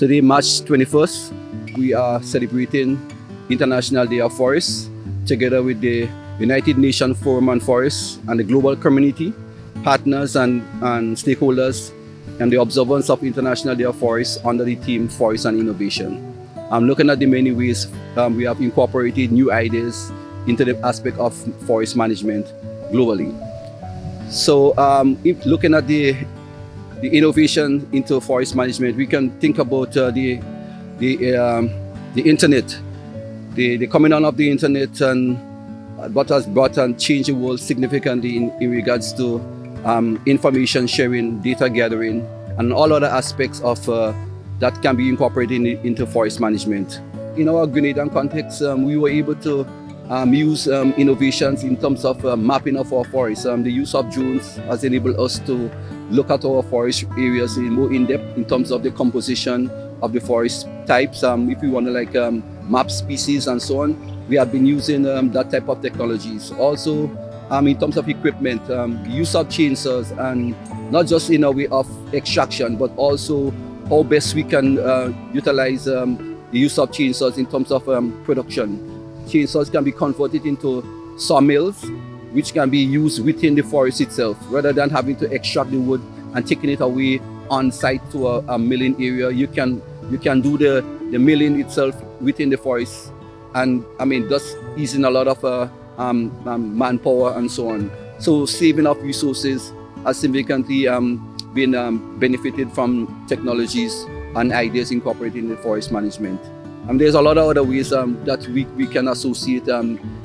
Today, March 21st, we are celebrating International Day of Forests together with the United Nations Forum on Forests and the global community, partners and stakeholders, and the observance of International Day of Forests under the theme Forest and Innovation. I'm looking at the many ways we have incorporated new ideas into the aspect of forest management globally. So if looking at the innovation into forest management, we can think about the internet, the coming on of the internet, and what has brought and changed the world significantly in regards to information sharing, data gathering, and all other aspects of that can be incorporated into forest management. In our Grenadian context, we were able to use innovations in terms of mapping of our forests. The use of drones has enabled us to look at our forest areas more in depth in terms of the composition of the forest types. If we want to map species and so on, we have been using that type of technologies. Also, in terms of equipment, use of chainsaws, and not just in a way of extraction, but also how best we can utilize the use of chainsaws in terms of production. Chainsaws can be converted into sawmills, which can be used within the forest itself, rather than having to extract the wood and taking it away on site to a milling area. You can do the milling itself within the forest, and thus easing a lot of manpower and so on. So saving of resources has significantly been benefited from technologies and ideas incorporated in the forest management. There's a lot of other ways that we can associate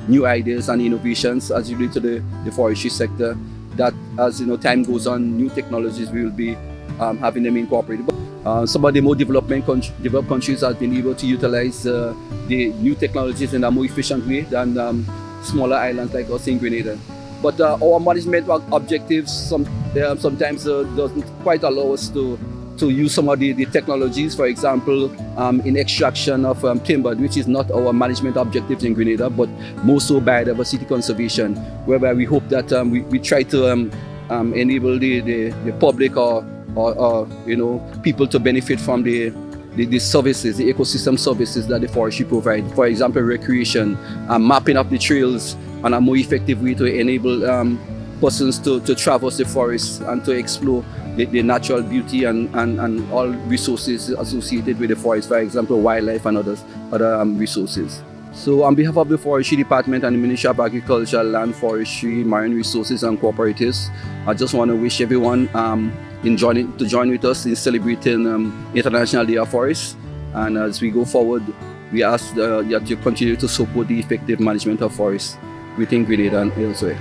new ideas and innovations as related to the forestry sector, that as time goes on, new technologies we will be having them incorporated. Some of the more developed countries have been able to utilize the new technologies in a more efficient way than smaller islands like us in Grenada. But our management objectives sometimes doesn't quite allow us to use some of the technologies. For example, in extraction of timber, which is not our management objectives in Grenada, but more so biodiversity conservation, whereby we hope that we try to enable the public or people to benefit from the services, the ecosystem services that the forestry provide. For example, recreation, mapping of the trails, and a more effective way to enable persons to traverse the forest and to explore the natural beauty and all resources associated with the forest, for example, wildlife and other resources. So on behalf of the Forestry Department and the Ministry of Agriculture, Land, Forestry, Marine Resources and Cooperatives, I just want to wish everyone to join with us in celebrating International Day of Forests. And as we go forward, we ask that you continue to support the effective management of forests within Grenada and elsewhere.